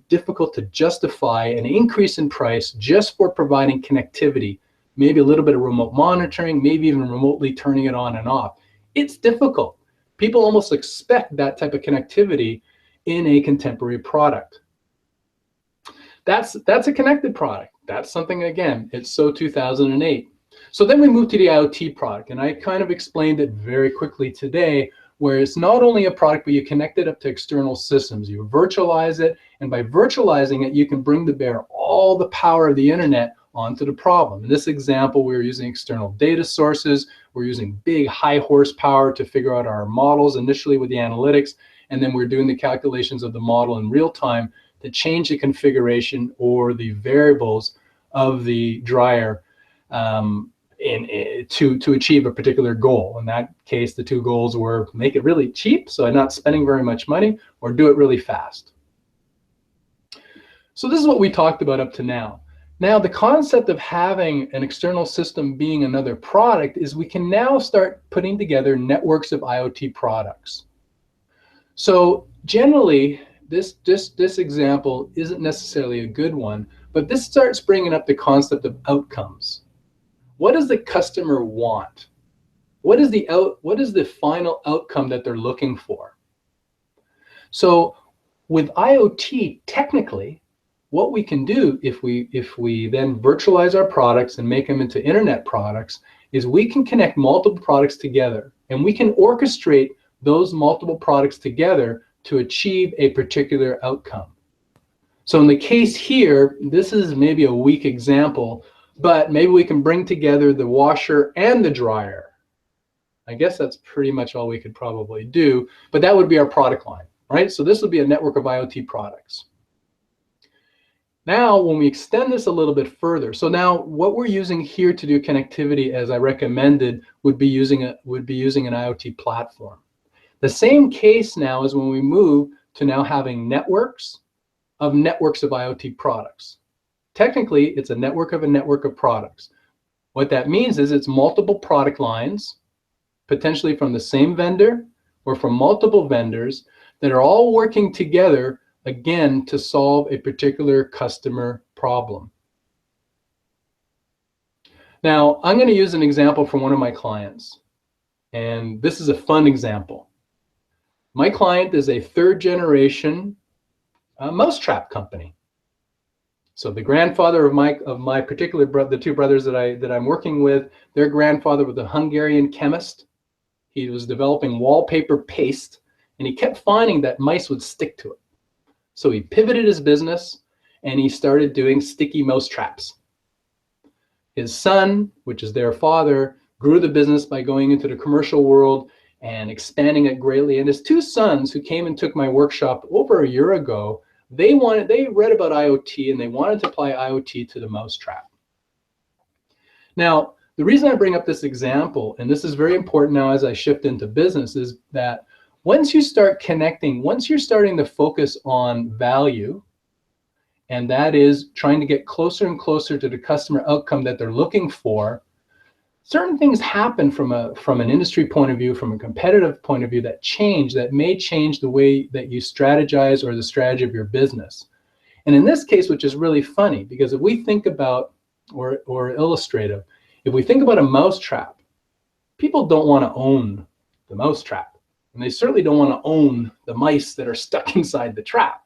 difficult to justify an increase in price just for providing connectivity, maybe a little bit of remote monitoring, maybe even remotely turning it on and off. It's difficult. People almost expect that type of connectivity in a contemporary product. That's a connected product. That's something, again, it's so 2008. So then we move to the IoT product, and I kind of explained it very quickly today, where it's not only a product, but you connect it up to external systems. You virtualize it, and by virtualizing it, you can bring to bear all the power of the internet onto the problem. In this example, we're using external data sources. We're using big, high horsepower to figure out our models initially with the analytics, and then we're doing the calculations of the model in real time to change the configuration or the variables of the dryer to achieve a particular goal. In that case, the two goals were make it really cheap, so I'm not spending very much money, or do it really fast. So this is what we talked about up to now. Now, the concept of having an external system being another product is we can now start putting together networks of IoT products. So generally, this example isn't necessarily a good one, but this starts bringing up the concept of outcomes. What does the customer want? What is the final outcome that they're looking for? So with IoT, technically, what we can do if we then virtualize our products and make them into internet products is we can connect multiple products together, and we can orchestrate those multiple products together to achieve a particular outcome. So in the case here, this is maybe a weak example, but maybe we can bring together the washer and the dryer. I guess that's pretty much all we could probably do, but that would be our product line, right? So this would be a network of IoT products. Now, when we extend this a little bit further, so now what we're using here to do connectivity, as I recommended, would be using an IoT platform. The same case now is when we move to now having networks of IoT products. Technically, it's a network of products. What that means is it's multiple product lines, potentially from the same vendor or from multiple vendors, that are all working together, again, to solve a particular customer problem. Now, I'm going to use an example from one of my clients, and this is a fun example. My client is a third generation mousetrap company. So the grandfather of my particular the two brothers that I'm working with, their grandfather was a Hungarian chemist. He was developing wallpaper paste, and he kept finding that mice would stick to it. So he pivoted his business and he started doing sticky mouse traps. His son, which is their father, grew the business by going into the commercial world and expanding it greatly. And his two sons, who came and took my workshop over a year ago, they read about IoT and they wanted to apply IoT to the mousetrap. Now, the reason I bring up this example, and this is very important now as I shift into business, is that once you start connecting, once you're starting to focus on value, and that is trying to get closer and closer to the customer outcome that they're looking for, certain things happen from an industry point of view, from a competitive point of view, that may change the way that you strategize or the strategy of your business. And in this case, which is really funny, because if we think about, or illustrative, if we think about a mousetrap, people don't want to own the mousetrap, and they certainly don't want to own the mice that are stuck inside the trap.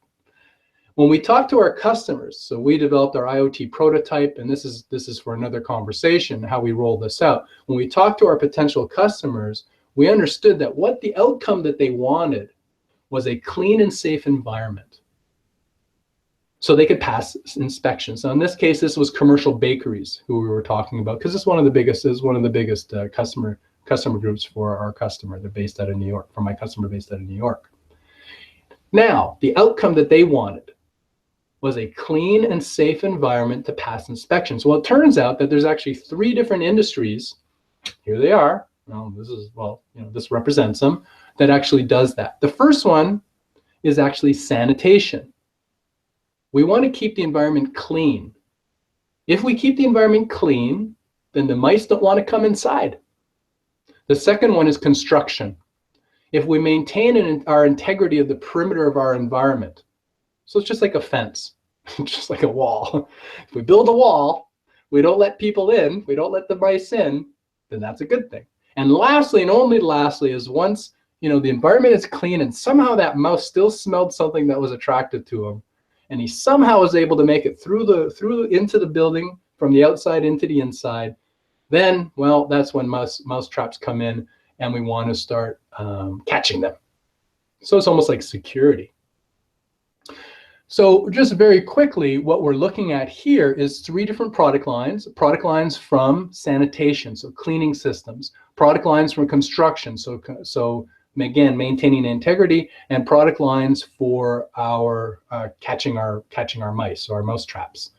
When we talk to our customers, so we developed our IoT prototype, and this is for another conversation, how we roll this out. When we talk to our potential customers, we understood that what the outcome that they wanted was a clean and safe environment, so they could pass inspections. So in this case, this was commercial bakeries who we were talking about, because it's one of the biggest customer groups for our customer. They're based out of New York, for my customer based out of New York. Now, the outcome that they wanted was a clean and safe environment to pass inspections. Well, it turns out that there's actually 3 different industries. Here they are. Well, this represents them, that actually does that. The first one is actually sanitation. We want to keep the environment clean. If we keep the environment clean, then the mice don't want to come inside. The second one is construction. If we maintain our integrity of the perimeter of our environment, so it's just like a fence, just like a wall. If we build a wall, we don't let people in, we don't let the mice in, then that's a good thing. And lastly, and only lastly, is once the environment is clean and somehow that mouse still smelled something that was attractive to him, and he somehow was able to make it through into the building from the outside into the inside, then, well, that's when mouse traps come in, and we want to start catching them. So it's almost like security. So just very quickly, what we're looking at here is 3 different product lines from sanitation, so cleaning systems, product lines from construction, so again, maintaining integrity, and product lines for our catching our mice, or our mouse traps.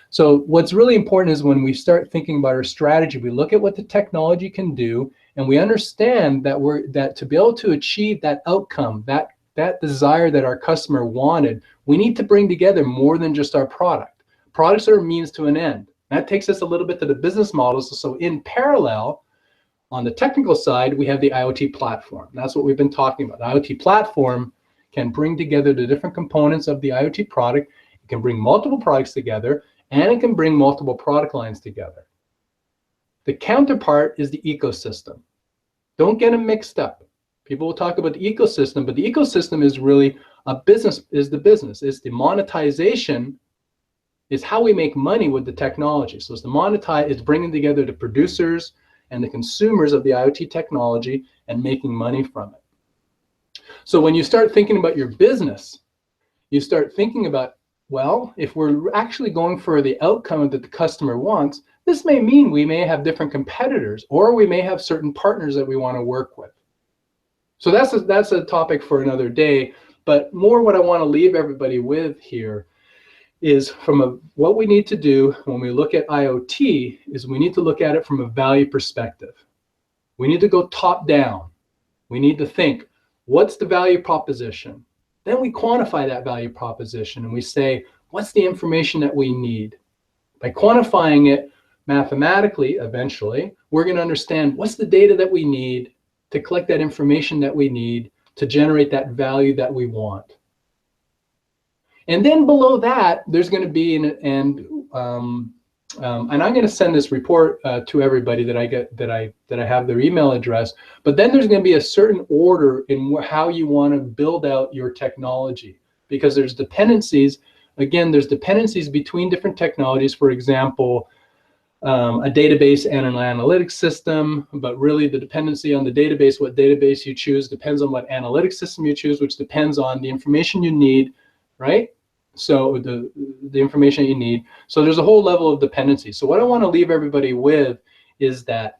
So what's really important is when we start thinking about our strategy, we look at what the technology can do, and we understand that to be able to achieve that outcome, that desire that our customer wanted, we need to bring together more than just our product. Products are a means to an end. That takes us a little bit to the business models. So in parallel, on the technical side, we have the IoT platform. That's what we've been talking about. The IoT platform can bring together the different components of the IoT product. It can bring multiple products together, and it can bring multiple product lines together. The counterpart is the ecosystem. Don't get them mixed up. People will talk about the ecosystem, but the ecosystem is really the business. It's the monetization is how we make money with the technology. So it's the monetize, it's bringing together the producers and the consumers of the IoT technology and making money from it. So when you start thinking about your business, you start thinking about, well, if we're actually going for the outcome that the customer wants, this may mean we may have different competitors, or we may have certain partners that we want to work with. So that's a topic for another day, but more what I want to leave everybody with here is what we need to do when we look at IoT is we need to look at it from a value perspective. We need to go top down. We need to think, what's the value proposition? Then we quantify that value proposition and we say, what's the information that we need? By quantifying it mathematically, eventually, we're going to understand what's the data that we need to collect that information that we need to generate that value that we want. And then below that, there's going to be and I'm going to send this report to everybody that I have their email address. But then there's going to be a certain order in how you want to build out your technology, because there's dependencies. Again, there's dependencies between different technologies. For example, a database and an analytics system, but really the dependency on the database, what database you choose, depends on what analytics system you choose, which depends on the information you need, right? So the information you need. So there's a whole level of dependency. So what I want to leave everybody with is that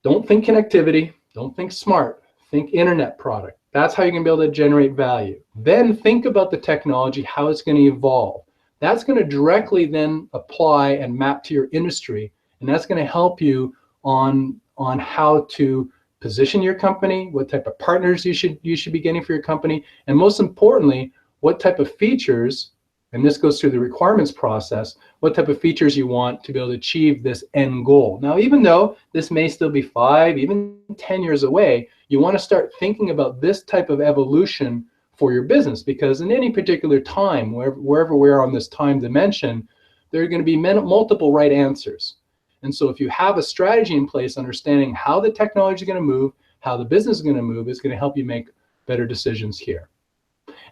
don't think connectivity, don't think smart, think internet product. That's how you're going to be able to generate value. Then think about the technology, how it's going to evolve. That's going to directly then apply and map to your industry, and that's going to help you on how to position your company, what type of partners you should be getting for your company, and most importantly, what type of features, and this goes through the requirements process, what type of features you want to be able to achieve this end goal. Now, even though this may still be 5, even 10 years away, you want to start thinking about this type of evolution for your business, because in any particular time, wherever we are on this time dimension, there are going to be multiple right answers. And so if you have a strategy in place, understanding how the technology is going to move, how the business is going to move, is going to help you make better decisions here.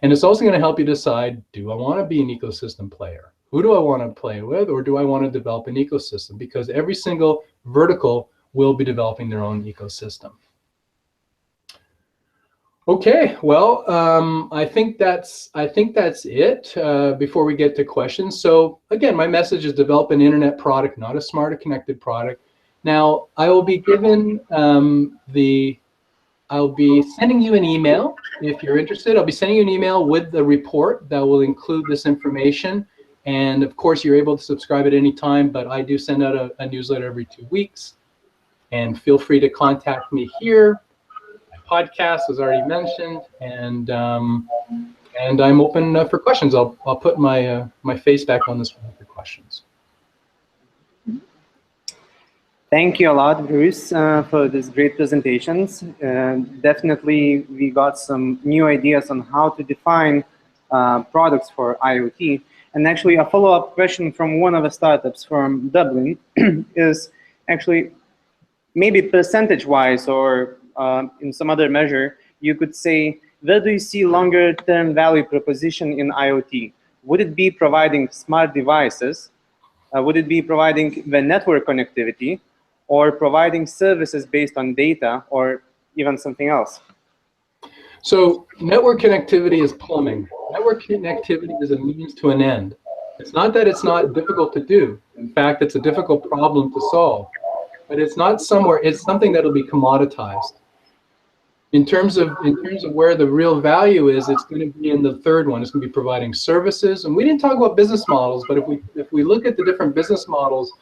And it's also going to help you decide, do I want to be an ecosystem player? Who do I want to play with, or do I want to develop an ecosystem? Because every single vertical will be developing their own ecosystem. Okay, well, I think that's it before we get to questions. So again, my message is develop an internet product, not a smart or connected product. Now, I will be given I'll be sending you an email if you're interested. I'll be sending you an email with the report that will include this information. And of course, you're able to subscribe at any time, but I do send out a newsletter every 2 weeks. And feel free to contact me here. My podcast was already mentioned, and I'm open for questions. I'll put my my face back on this one for questions. Thank you a lot, Bruce, for these great presentations. Definitely, we got some new ideas on how to define products for IoT. And actually, a follow-up question from one of the startups from Dublin is actually, maybe percentage-wise or in some other measure, you could say, where do you see longer-term value proposition in IoT? Would it be providing smart devices? Would it be providing the network connectivity? Or providing services based on data, or even something else? So network connectivity is plumbing. Network connectivity is a means to an end. It's not that it's not difficult to do. In fact, it's a difficult problem to solve. But it's not somewhere, it's something that'll be commoditized. In terms of where the real value is, it's going to be in the third one. It's going to be providing services. And we didn't talk about business models, but if we look at the different business models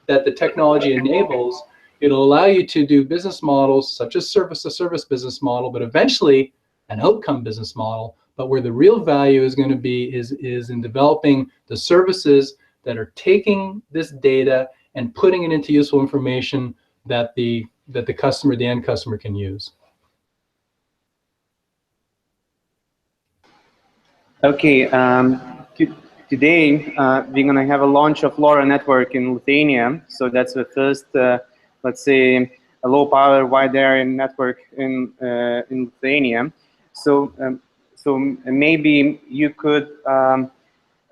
that the technology enables, it'll allow you to do business models such as service-to-service business model, but eventually an outcome business model. But where the real value is going to be is in developing the services that are taking this data and putting it into useful information that the customer, the end customer, can use. Okay. Today, we're going to have a launch of LoRa network in Lithuania. So that's the first, let's say, a low-power wide area network in Lithuania. So, so maybe you could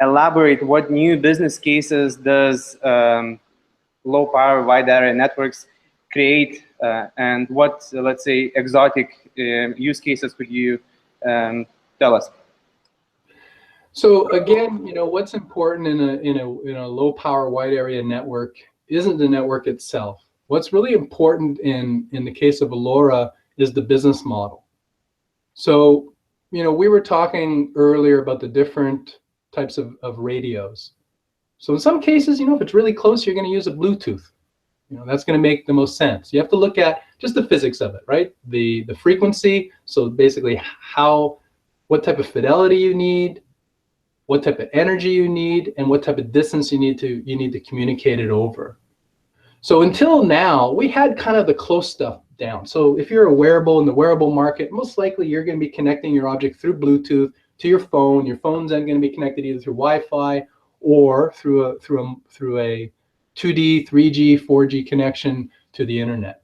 elaborate what new business cases does low power wide area networks create, and what, let's say, exotic use cases could you tell us? So again, what's important in a low power wide area network isn't the network itself. What's really important in the case of LoRa is the business model. So, we were talking earlier about the different types of radios. So in some cases, if it's really close, you're going to use a Bluetooth. That's going to make the most sense. You have to look at just the physics of it, right? The frequency. So basically what type of fidelity you need, what type of energy you need, and what type of distance you need to communicate it over. So until now, we had kind of the close stuff down. So if you're a wearable in the wearable market, most likely you're going to be connecting your object through Bluetooth to your phone. Your phone's then going to be connected either through Wi-Fi or through a 2D, 3G, 4G connection to the internet.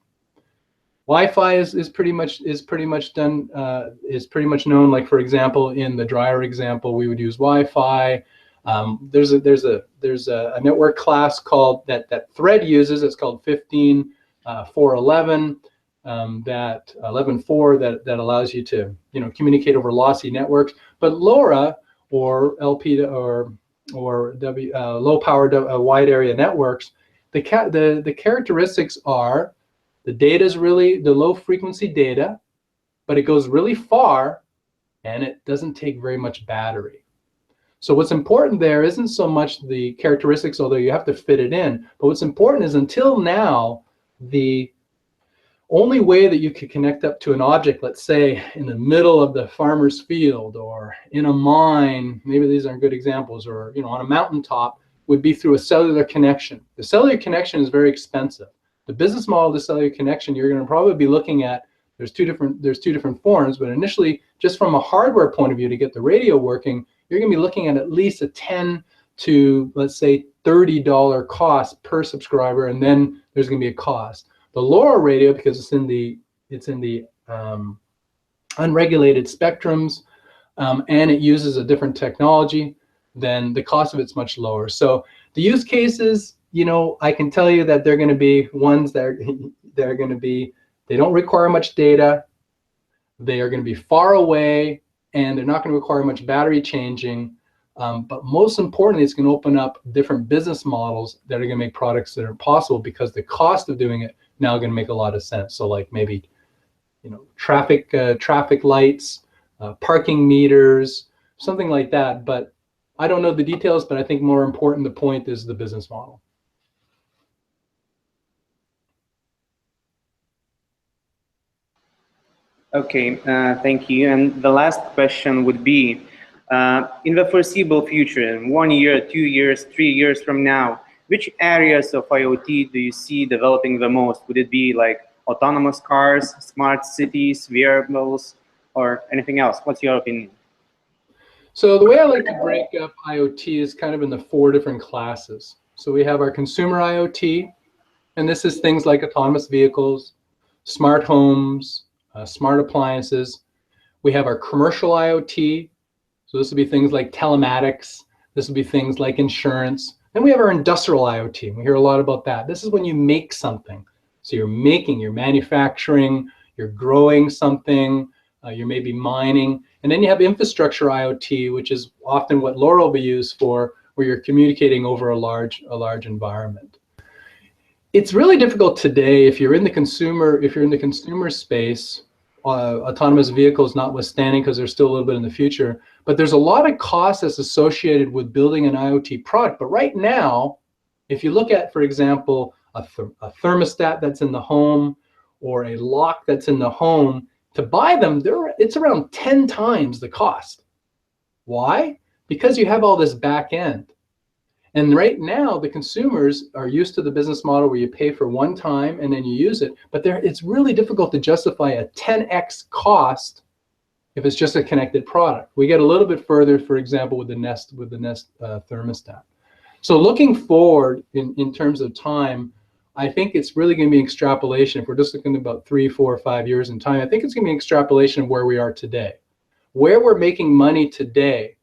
Wi-Fi is pretty much known. Like, for example, in the dryer example, we would use Wi-Fi. There's a network class called that Thread uses. It's called 15.4.11. That 11.4 that allows you to communicate over lossy networks. But LoRa or LP or low power wide area networks, the characteristics are the data is really the low frequency data, but it goes really far and it doesn't take very much battery. So what's important there isn't so much the characteristics, although you have to fit it in, but what's important is until now, the only way that you could connect up to an object, let's say in the middle of the farmer's field or in a mine, maybe these aren't good examples, or on a mountaintop, would be through a cellular connection. The cellular connection is very expensive. The business model of the cellular connection, you're going to probably be looking at, there's two different forms, but initially, just from a hardware point of view to get the radio working, you're going to be looking at least a $10 to, let's say, $30 cost per subscriber, and then there's going to be a cost. The LoRa radio, because it's in the unregulated spectrums, and it uses a different technology, then the cost of it's much lower. So the use cases, I can tell you that they're going to be ones that they're going to be, they don't require much data, they are going to be far away, and they're not going to require much battery changing. But most importantly, it's going to open up different business models that are going to make products that are possible, because the cost of doing it now going to make a lot of sense. So like maybe, traffic lights, parking meters, something like that. But I don't know the details, but I think more important, the point is the business model. Okay, thank you. And the last question would be, in the foreseeable future, in 1 year, 2 years, 3 years from now, which areas of IoT do you see developing the most? Would it be like autonomous cars, smart cities, wearables, or anything else? What's your opinion? So the way I like to break up IoT is kind of in the 4 different classes. So we have our consumer IoT, and this is things like autonomous vehicles, smart homes, smart appliances. We have our commercial IoT. So this would be things like telematics. This would be things like insurance. Then we have our industrial IoT. We hear a lot about that. This is when you make something. So you're manufacturing, you're growing something, you're maybe mining. And then you have infrastructure IoT, which is often what LoRa will be used for, where you're communicating over a large environment. It's really difficult today if you're in the consumer space, autonomous vehicles notwithstanding, because they're still a little bit in the future, but there's a lot of cost that's associated with building an IoT product. But right now, if you look at, for example, a thermostat that's in the home or a lock that's in the home, to buy them, it's around 10 times the cost. Why? Because you have all this back end. And right now, the consumers are used to the business model where you pay for one time and then you use it. But it's really difficult to justify a 10x cost if it's just a connected product. We get a little bit further, for example, with the Nest thermostat. So looking forward in terms of time, I think it's really going to be extrapolation. If we're just looking about 3, 4, 5 years in time, I think it's going to be extrapolation of where we are today. Where we're making money today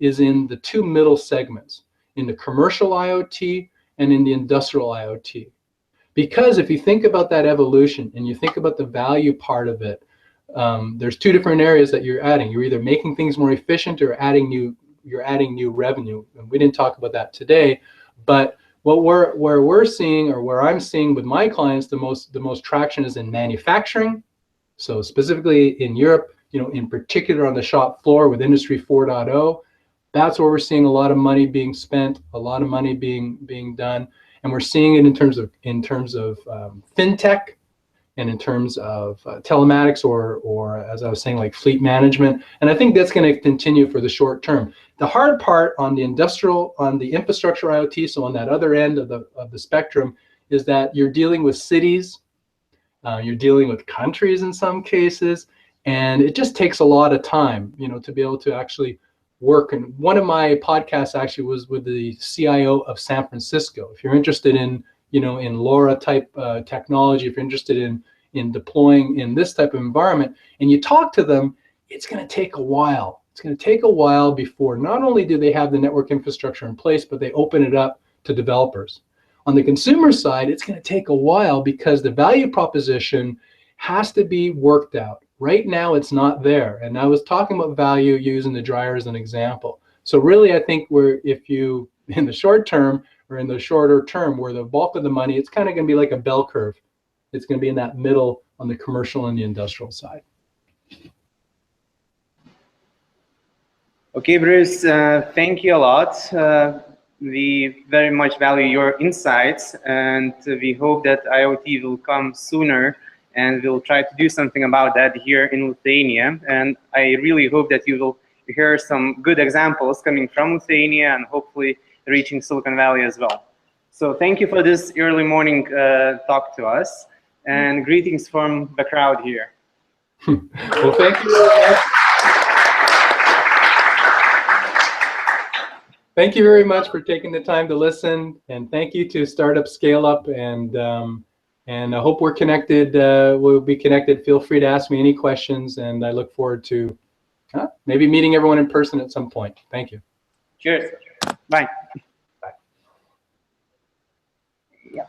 is in the two middle segments, in the commercial IoT and in the industrial IoT. Because if you think about that evolution and you think about the value part of it, there's two different areas that you're adding. You're either making things more efficient or you're adding new revenue. And we didn't talk about that today, but where we're seeing, or where I'm seeing with my clients, the most traction is in manufacturing. So specifically in Europe, in particular on the shop floor with Industry 4.0, that's where we're seeing a lot of money being spent, a lot of money being done, and we're seeing it in terms of fintech, and in terms of telematics, or as I was saying, like fleet management. And I think that's going to continue for the short term. The hard part on the infrastructure IoT, so on that other end of the spectrum, is that you're dealing with cities, you're dealing with countries in some cases, and it just takes a lot of time, to be able to actually work. And one of my podcasts actually was with the CIO of San Francisco. If you're interested in in LoRa type technology, if you're interested in deploying in this type of environment, and you talk to them, it's going to take a while. It's going to take a while before not only do they have the network infrastructure in place, but they open it up to developers. On the consumer side, it's going to take a while because the value proposition has to be worked out. Right now, it's not there. And I was talking about value using the dryer as an example. So really, I think if you, in the short term, or in the shorter term, where the bulk of the money, it's kind of going to be like a bell curve. It's going to be in that middle on the commercial and the industrial side. Okay, Bruce, thank you a lot. We very much value your insights, and we hope that IoT will come sooner, and we'll try to do something about that here in Lithuania. And I really hope that you will hear some good examples coming from Lithuania and hopefully reaching Silicon Valley as well. So thank you for this early morning talk to us, and greetings from the crowd here. Well, thank you very much. Thank you very much for taking the time to listen, and thank you to Startup Scale Up, and I hope we're connected. We'll be connected. Feel free to ask me any questions, and I look forward to maybe meeting everyone in person at some point. Thank you. Cheers. Bye. Bye. Yeah.